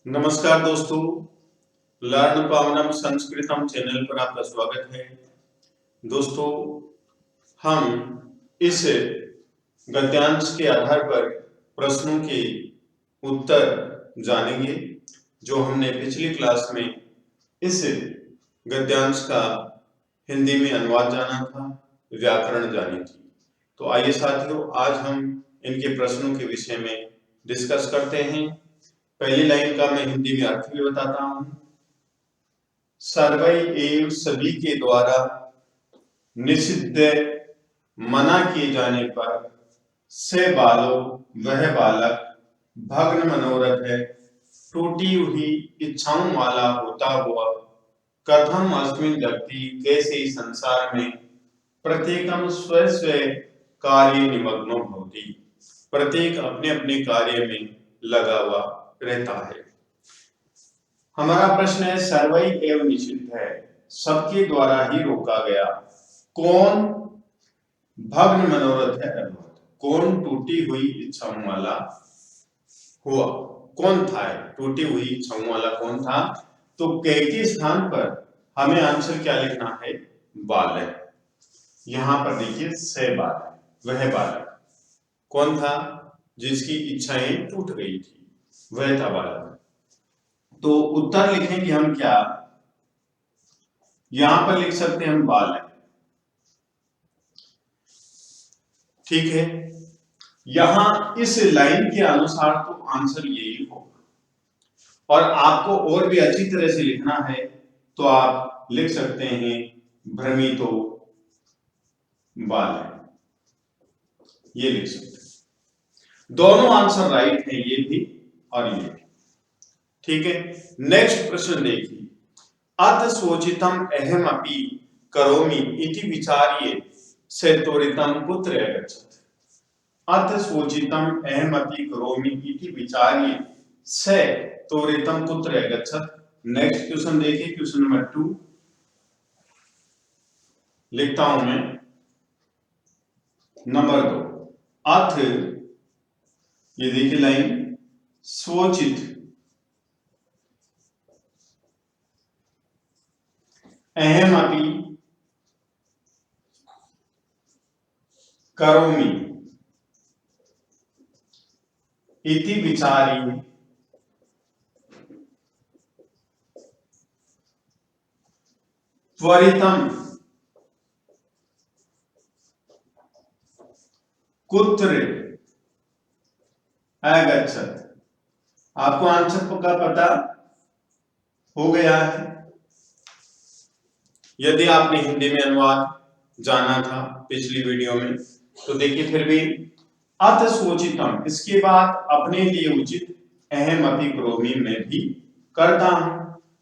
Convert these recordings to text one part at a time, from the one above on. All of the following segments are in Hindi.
नमस्कार दोस्तों, लर्न पावनम संस्कृतम चैनल पर आपका स्वागत है। दोस्तों, हम इस गद्यांश के आधार पर प्रश्नों के उत्तर जानेंगे जो हमने पिछली क्लास में इस गद्यांश का हिंदी में अनुवाद जाना था, व्याकरण जानी थी। तो आइए साथियों, आज हम इनके प्रश्नों के विषय में डिस्कस करते हैं। पहली लाइन का मैं हिंदी में अर्थ भी बताता हूं। सर्वै एव सभी के द्वारा निषिद्ध मना किए जाने पर से बालो वह बालक भग्न मनोरथ है, टूटी हुई इच्छाओं वाला होता हुआ कथम अस्मिन् जगति कैसे संसार में प्रत्येकम स्व स्व कार्य निमग्नो भवति, प्रत्येक अपने अपने कार्य में लगा हुआ रहता है। हमारा प्रश्न है सर्वै एव निषिद्ध है, सबके द्वारा ही रोका गया। कौन भग्न मनोरथ है, कौन टूटी हुई इच्छाओं वाला हुआ, कौन था? टूटी हुई इच्छाओं वाला कौन था? तो के के स्थान पर हमें आंसर क्या लिखना है? बालक। यहां पर देखिए से बालक, वह बालक कौन था जिसकी इच्छाएं टूट गई थी, वह था बालक। तो उत्तर लिखेंगे हम क्या? यहां पर लिख सकते हैं हम बालक, ठीक है। यहां इस लाइन के अनुसार तो आंसर यही होगा, और आपको और भी अच्छी तरह से लिखना है तो आप लिख सकते हैं भ्रमितो बालक, ये लिख सकते हैं। दोनों आंसर राइट है, ये भी और ये भी, ठीक है। नेक्स्ट प्रश्न देखिए, अत सोचितम अहम अपि करोमि इति विचार्ये से त्वरितम कुत्र अगच्छत्। अत सोचितम अहम अपि करोमि इति विचार्ये से त्वरितम कुत्र अगच्छत्। नेक्स्ट क्वेश्चन देखिए, क्वेश्चन नंबर 2 लिखता हूं मैं। नंबर 2, अथ, ये देखिए लाइन, सोचित अहम अपि करोमि इति विचार्ये त्वरितम कुत्र अगच्छत्। आपको आंसर का पता हो गया है? यदि आपने हिंदी में अनुवाद जाना था पिछली वीडियो में तो देखिए, फिर भी अत सोचितम, इसके बाद अपने लिए उचित, अहम अपि करोमि, मैं भी करता हूं,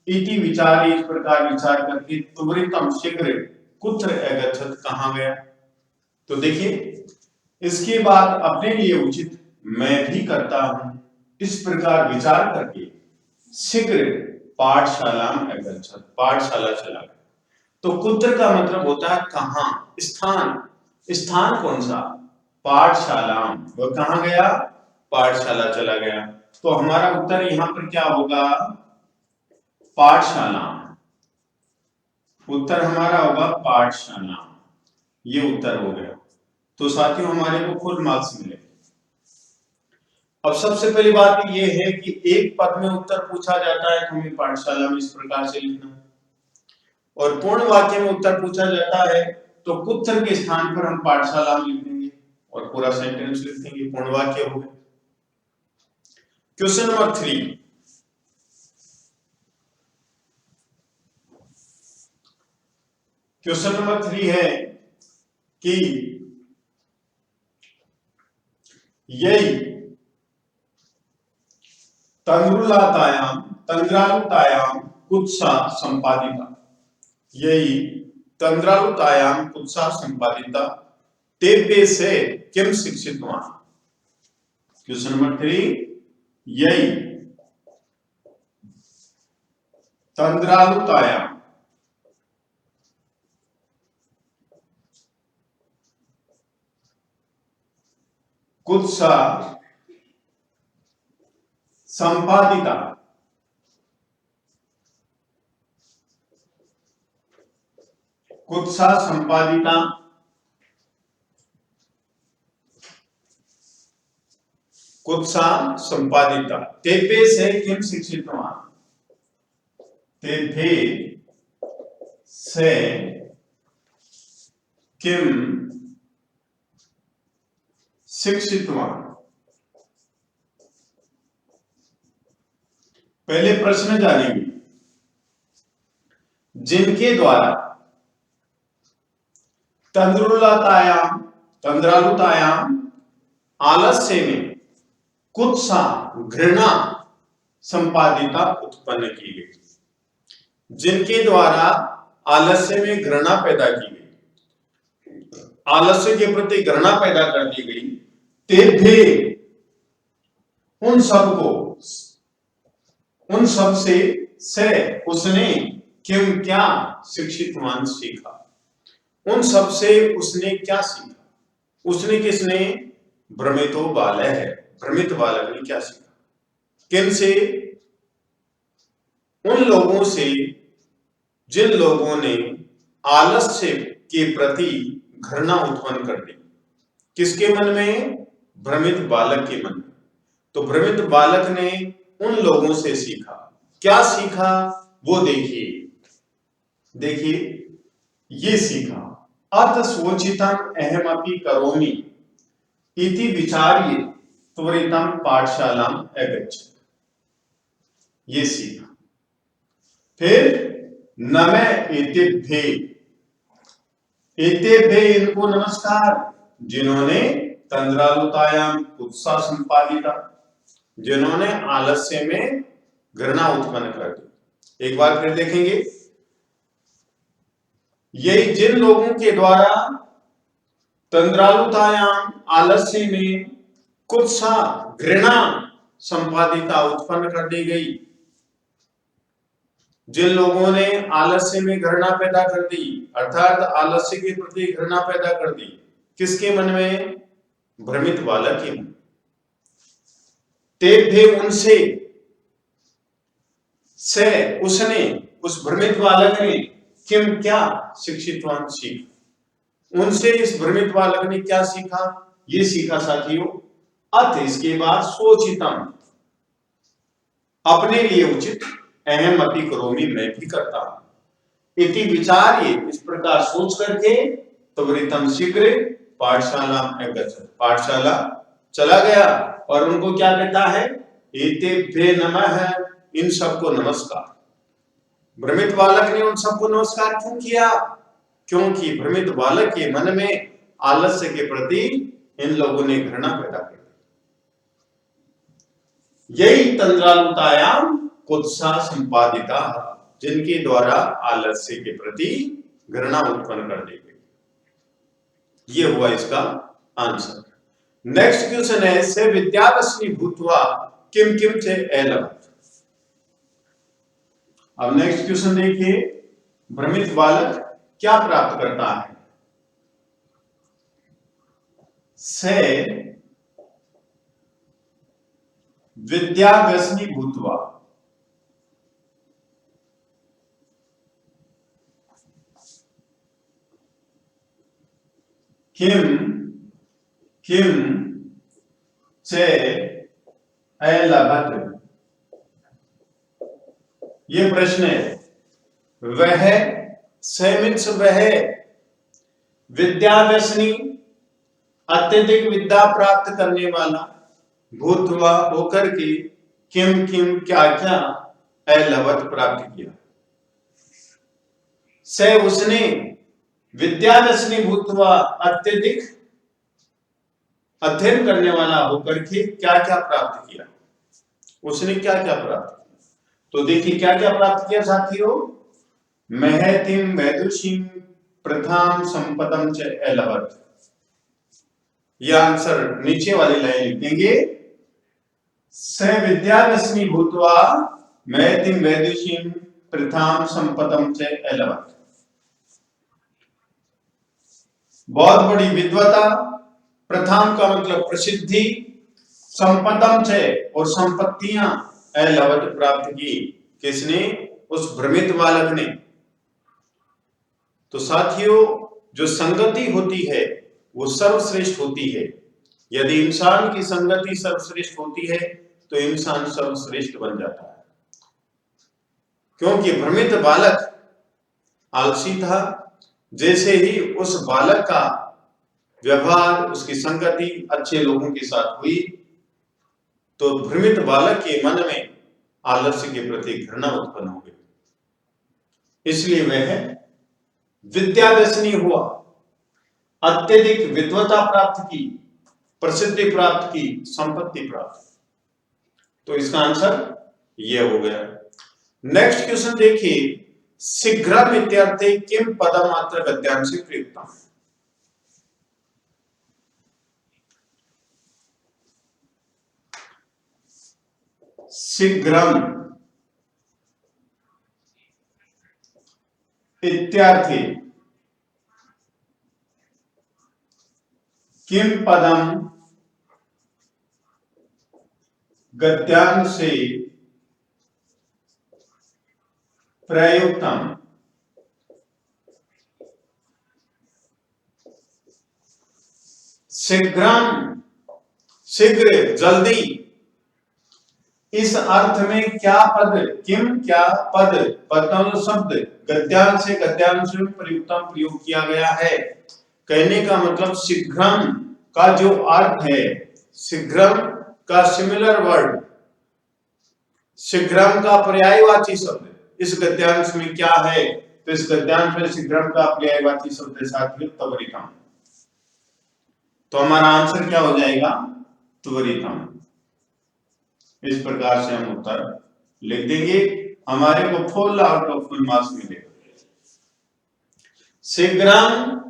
इति विचार, इस प्रकार विचार करके, त्वरितम शीघ्र, कुत्र अगच्छत्, कहां गया। तो देखिए, इसके बाद अपने लिए उचित, मैं भी करता हूं, इस प्रकार विचार करके शीघ्र पाठशाला अगच्छत्, पाठशाला चला गया। तो कुत्र का मतलब होता है कहां, स्थान। स्थान कौन सा? पाठशाला। वो कहां गया? पाठशाला चला गया। तो हमारा उत्तर यहां पर क्या होगा? पाठशाला। उत्तर हमारा होगा पाठशाला, ये उत्तर हो गया। तो साथियों, हमारे को फुल मार्क्स मिले। अब सबसे पहली बात ये है कि एक पद में उत्तर पूछा जाता है तो हमें पाठशाला में इस प्रकार से लिखना है, और पूर्ण वाक्य में उत्तर पूछा जाता है तो कुत्र के स्थान पर हम पाठशाला में लिख देंगे और पूरा सेंटेंस लिख देंगे, पूर्ण वाक्य हो गया। क्वेश्चन नंबर 3, क्वेश्चन नंबर 3 है कि यही तंद्रुलातायाम तंद्रालुतायाम कुत्सा संपादिता, यही तंद्रालुतायाम कुत्सा संपादिता तेभ्य से किम शिक्षितवान्। क्वेश्चन नंबर 3, यही तंद्रालुतायाम कुत्सा संपादिता कुत्सा संपादिता, कुत्सा संपादिता। तेभ्य से किम शिक्षितवान्, तेभ्य से किम शिक्षितवान्। पहले प्रश्न जानेंगे, जिनके द्वारा तंद्रालुतायाम आलस्य में कुत्सा घृणा संपादिता उत्पन्न की गई, जिनके द्वारा आलस्य में घृणा पैदा की गई, आलस्य के प्रति घृणा पैदा कर दी गई, तेभ्य उन सब से उसने किम क्या शिक्षितवान सीखा, उन सब से उसने क्या सीखा, उसने किसने, भ्रमितो बालः है, भ्रमित बालक ने क्या सीखा, किन से, उन लोगों से जिन लोगों ने आलस्य के प्रति घृणा उत्पन्न कर दी। किसके मन में, भ्रमित बालक के मन में। तो भ्रमित बालक ने उन लोगों से सीखा, क्या सीखा वो देखिए ये सीखा, अथ स्वोचितम अहमपि करोमि इति विचार्य त्वरितम पाठशालाम अगच्छत्, ये सीखा। फिर नमः एतेभ्य इनको नमस्कार, जिन्होंने तंद्रालुतायाम कुत्सा संपादिता, जिन्होंने आलस्य में घृणा उत्पन्न कर दी। एक बार फिर देखेंगे, यही जिन लोगों के द्वारा तंद्रालुतायाम आलस्य में कुत्सा घृणा संपादिता उत्पन्न कर दी गई, जिन लोगों ने आलस्य में घृणा पैदा कर दी, अर्थात आलस्य के प्रति घृणा पैदा कर दी, किसके मन में, भ्रमित बालक के मन। तेभ्य उनसे, से उसने, उस भ्रमित बालक ने, किम क्या शिक्षितवान सीखा, उनसे इस भ्रमित बालक ने क्या सीखा, ये सीखा साथियों। अथ इसके बाद सोचितम, अपने लिए उचित, अहम अपि करोमि मैं भी करता हूं, इति विचार्य इस प्रकार सोच करके, त्वरितम शीघ्र पाठशाला अगच्छत्, पाठशाला चला गया और उनको क्या कहता है, एतेभ्य नमः, इन सबको नमस्कार। भ्रमित बालक ने उन सबको नमस्कार क्यों किया, क्योंकि भ्रमित बालक के मन में आलस्य के प्रति इन लोगों ने घृणा पैदा कर दी। यही तंद्रालुतायाम कुत्सा संपादिता, जिनके द्वारा आलस्य के प्रति घृणा उत्पन्न कर दी गई। ये हुआ इसका आंसर। नेक्स्ट क्वेश्चन है, से विद्यावस्नी भूत्वा किम किम च अलभत। अब नेक्स्ट क्वेश्चन देखिए, भ्रमित बालक क्या प्राप्त करता है, से विद्याव्यसनी भूत्वा किम किम च अलभत। ये प्रश्न है, वह से मीन्स वह विद्याव्यसनी अत्यधिक विद्या प्राप्त करने वाला, भूत्वा होकर के, किम किम क्या क्या अलभत प्राप्त किया, से उसने विद्याव्यसनी भूत्वा अत्यधिक अध्ययन करने वाला होकर के क्या क्या प्राप्त किया, उसने क्या क्या प्राप्त किया। तो देखिए क्या क्या प्राप्त किया साथियों, महतिम वैदुषीम प्रथाम संपदम च अलभत। यह आंसर नीचे वाली लाइन लिख देंगे, स विद्याव्यसनी भूत्वा महतिम वैदुषीम प्रथाम संपदम च अलभत। बहुत बड़ी विद्वता, प्रथाम का मतलब प्रसिद्धि, संपदम च और संपत्तियां अलभत प्राप्त की, किसने, उस भ्रमित बालक ने। तो साथियों, जो संगति होती है वो सर्वश्रेष्ठ होती है। यदि इंसान की संगति सर्वश्रेष्ठ होती है तो इंसान सर्वश्रेष्ठ बन जाता है। क्योंकि भ्रमित बालक आलसी था, जैसे ही उस बालक का व्यवहार, उसकी संगति अच्छे लोगों के साथ हुई तो भ्रमित बालक के मन में आलस्य के प्रति घृणा उत्पन्न हो गई। इसलिए वह विद्याव्यसनी हुआ, अत्यधिक विद्वता प्राप्त की, प्रसिद्धि प्राप्त की, संपत्ति प्राप्त। तो इसका आंसर यह हो गया। नेक्स्ट क्वेश्चन देखिए, शीघ्रम इत्यर्थे किम पदमात्र गद्यांश प्रयुक्तम्। शीघ्रम इत्यार्थे किम पदम गद्यांशे प्रयुक्तम्। शीघ्रम, शीघ्र, जल्दी, इस अर्थ में क्या पद, किम क्या पद, पदम शब्द गद्यांश से गद्यांश में प्रयुक्तम प्रयोग किया गया है। कहने का मतलब शीघ्रम का जो अर्थ है, शीघ्रम का सिमिलर वर्ड, शीघ्रम का पर्यायवाची शब्द इस गद्यांश में क्या है, तो इस गद्यांश में शीघ्रम का पर्यायवाची शब्द साथियों त्वरितम। तो हमारा आंसर क्या हो जाएगा, त्वरितम। इस प्रकार से हम उत्तर लिख देंगे, हमारे को full out of full marks मिलेगा। शीघ्रम,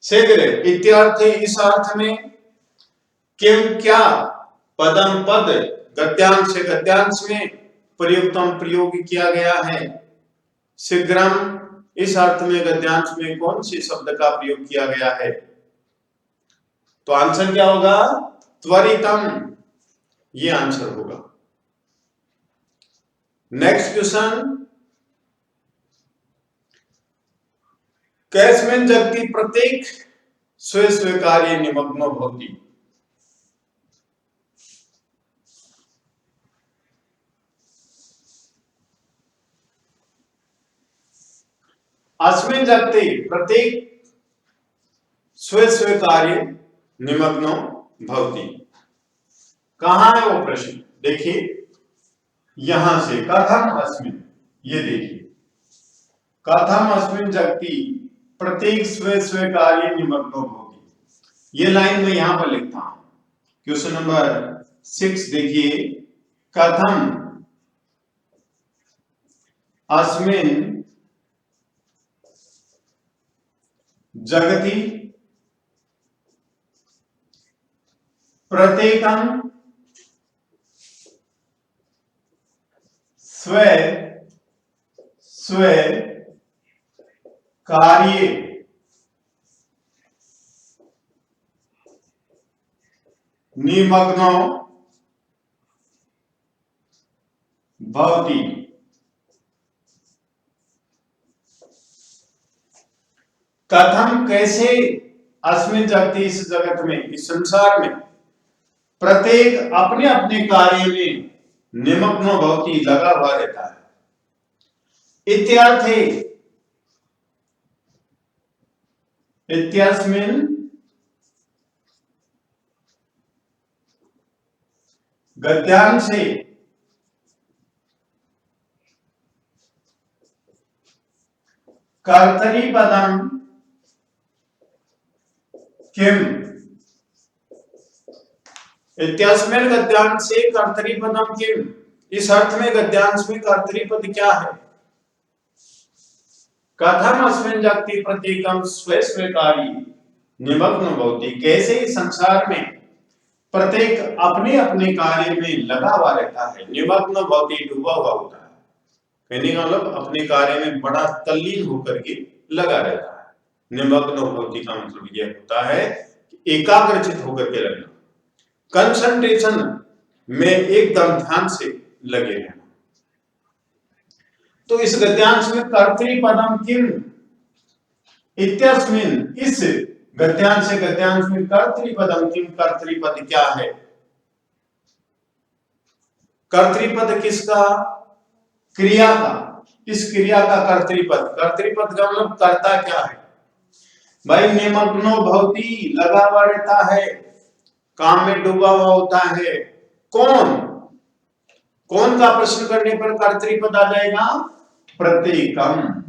शीघ्र इत्यर्थ, इस अर्थ में, किम क्या, पदम पद, गद्यांश से गद्यांश में, प्रयुक्तम प्रयोग किया गया है। शीघ्रम इस अर्थ में गद्यांश में कौन से शब्द का प्रयोग किया गया है, तो आंसर क्या होगा, त्वरितम, ये आंसर होगा। नेक्स्ट क्वेश्चन, कैस्मिन् जगति प्रत्येक स्वे स्वे कार्य निमग्नो भवति। अस्मिन् जगति प्रत्येक स्वे स्वे कार्य निमग्नो भवति। कहां है वो प्रश्न, देखिए यहां से, कथम अस्मिन्, ये देखिए, कथम अस्मिन् जगति प्रत्येक स्वे स्वे कार्य निमग्नो भवति। ये लाइन में यहां पर लिखता हूं। क्वेश्चन नंबर 6 देखिए, कथम अस्मिन् जगति प्रत्येकम स्वे स्वे कार्ये निमग्नो भवति। कथम कैसे, अस्मिन् जगति इस जगत में, इस संसार में, प्रत्येक अपने अपने कार्य में निमग्नो भवति लगा हुआ रहता है। इत्यर्थे, इत्यस्मिन् गद्यांशे कर्तरीपदम किम। इत्यस्मिन् गद्यांशे कर्तरीपदम किम, इस अर्थ में गद्यांश में कर्तरीपद क्या है। कथम अस्मिन् जगति प्रत्येकम स्वे स्वे कार्य निमग्नो भवति, कैसे इस संसार में प्रत्येक अपने अपने कार्य में लगा हुआ रहता है। निमग्नो भवति, डूबा हुआ होता है। कहने का मतलब अपने कार्य में बड़ा तल्लीन होकर के लगा रहता है। निमग्नो भवति का मतलब यह होता है कि एकाग्रचित होकर के लगना, कंसंट्रेशन में एकदम ध्यान से लगे रहना। तो इस गद्यांश में कर्तृपदम किम, इत्यस्मिन् इस गद्यांश से गद्यांश में कर्तृपदम किम, कर्तृपद क्या है? कर्तृपद किसका? क्रिया का। इस क्रिया का कर्तृपद, कर्तृपद का मतलब कर्ता क्या है भाई? निमग्नो भवति, लगा हुआ रहता है, काम में डूबा हुआ होता है। कौन? कौन का प्रश्न करने पर कर्तृपद आ जाएगा? प्रत्येकम,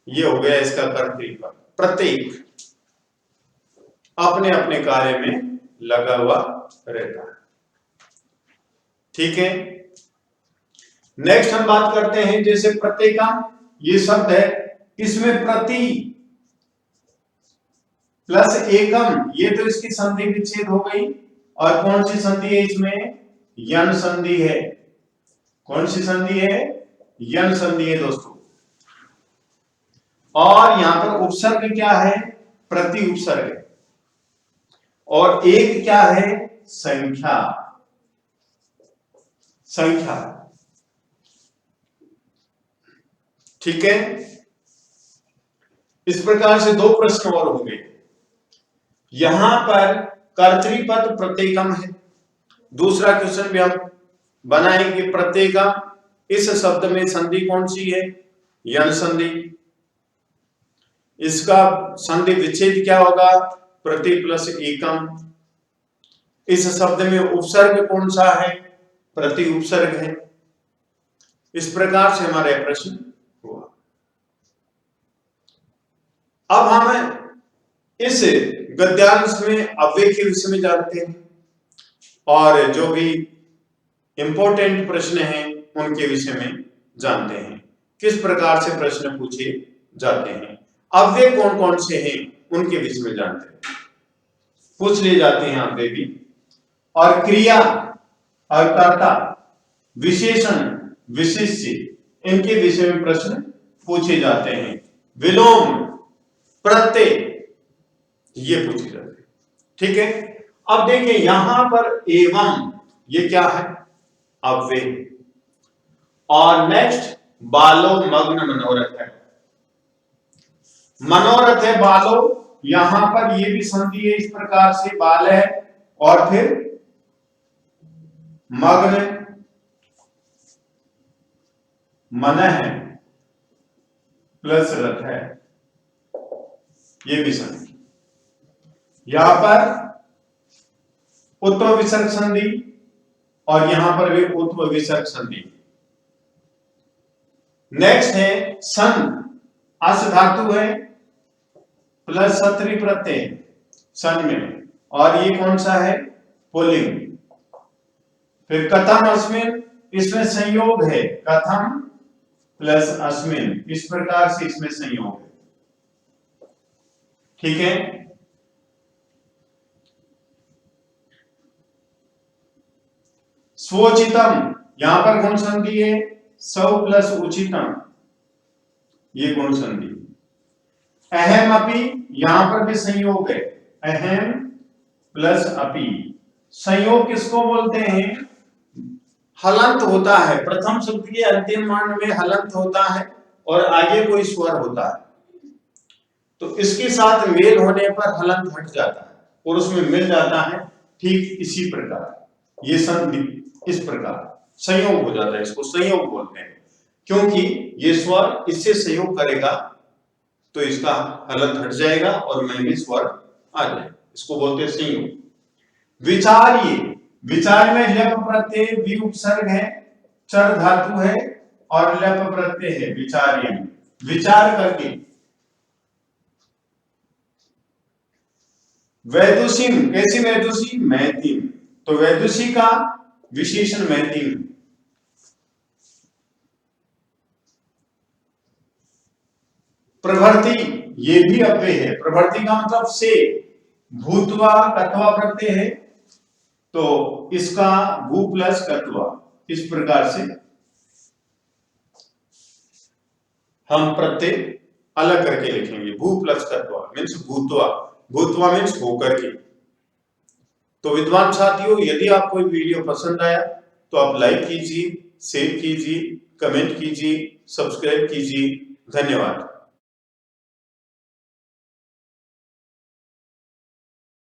ये हो गया इसका कर्तृपद। प्रत्येक अपने अपने कार्य में लगा हुआ रहता है। ठीक है, नेक्स्ट हम बात करते हैं जैसे प्रत्येकम, ये शब्द है, इसमें प्रति प्लस एकम, ये तो इसकी संधि विच्छेद हो गई। और कौन सी संधि है इसमें? यन संधि है। कौन सी संधि है? यन संधि है दोस्तों। और यहां पर उपसर्ग क्या है? प्रति उपसर्ग। और एक क्या है? संख्या। संख्या, ठीक है। इस प्रकार से दो प्रश्न और होंगे। यहां पर कर्तृपद प्रत्येकम है। दूसरा क्वेश्चन भी हम बनाएंगे प्रत्येकम, इस शब्द में संधि कौन सी है? यन संधि। इसका संधि विच्छेद क्या होगा? प्रति प्लस एकम। इस शब्द में उपसर्ग कौन सा है? प्रति उपसर्ग है। इस प्रकार से हमारा प्रश्न हुआ। अब हम इस गद्यांश में अव्यय के विषय में जानते हैं और जो भी इंपॉर्टेंट प्रश्न हैं उनके विषय में जानते हैं, किस प्रकार से प्रश्न पूछे जाते हैं। अव्यय कौन कौन से हैं उनके विषय में जानते हैं, पूछ लिए जाते हैं अव्यय भी। और क्रिया और कर्ता, विशेषण, विशिष्य, इनके विषय में प्रश्न पूछे जाते हैं। विलोम, प्रत्यय, ये पूछे जाते हैं। ठीक है, अब देखिए यहां पर एवं, ये क्या है? अव्यय। और नेक्स्ट बालो मग्न मनोरथ है। मनोरथ है बालो, यहां पर ये भी संधि है, इस प्रकार से बाल है और फिर मग्न, मन है प्लस रथ है, ये भी संधि। यहां पर उत्व विसर्ग संधि और यहां पर भी उत्व विसर्ग संधि। नेक्स्ट है सन, अस धातु है प्लस सत्री प्रत्यय सन में, और ये कौन सा है? पुल्लिंग। फिर कथम अस्मिन, इसमें संयोग है, कथम प्लस अस्मिन, इस प्रकार से इसमें संयोग है। ठीक है, स्वोचितम, यहां पर गुण संधि है, सौ प्लस उचितम, ये गुण संधि। अहम अपि, यहां पर भी संयोग है, अहम प्लस अपि। संयोग किसको बोलते हैं? हलंत होता है, प्रथम शब्द के अंतिम वर्ण में हलंत होता है और आगे कोई स्वर होता है, तो इसके साथ मेल होने पर हलंत हट जाता है और उसमें मिल जाता है। ठीक इसी प्रकार ये संधि इस प्रकार संयोग हो जाता है, इसको संयोग बोलते हैं, क्योंकि ये स्वर इससे संयोग करेगा तो इसका हलंत हट जाएगा और मैं भी स्वर आ जाएगा, इसको बोलते हैं संयोग। विचार्य, विचार में लप प्रत्यय, वि उपसर्ग है, चर धातु है और लप प्रत्यय है विचार्य में, विचार करके। वैदुषीम, कैसी वैदुषी? मैथिल, तो वैदुषी का विशेषण मैथिल। प्रभृति, ये भी अव्यय है, प्रभृति का मतलब से, भूत्वा कत्वा प्रत्यय है तो इसका भू प्लस कत्वा, इस प्रकार से हम प्रत्यय अलग करके लिखेंगे। भू प्लस कत्वा मीन्स भूत्वा, भूत्वा मीन्स होकर के। तो विद्वान साथियों, यदि आपको ये वीडियो पसंद आया तो आप लाइक कीजिए, शेयर कीजिए, कमेंट कीजिए, सब्सक्राइब कीजिए। धन्यवाद।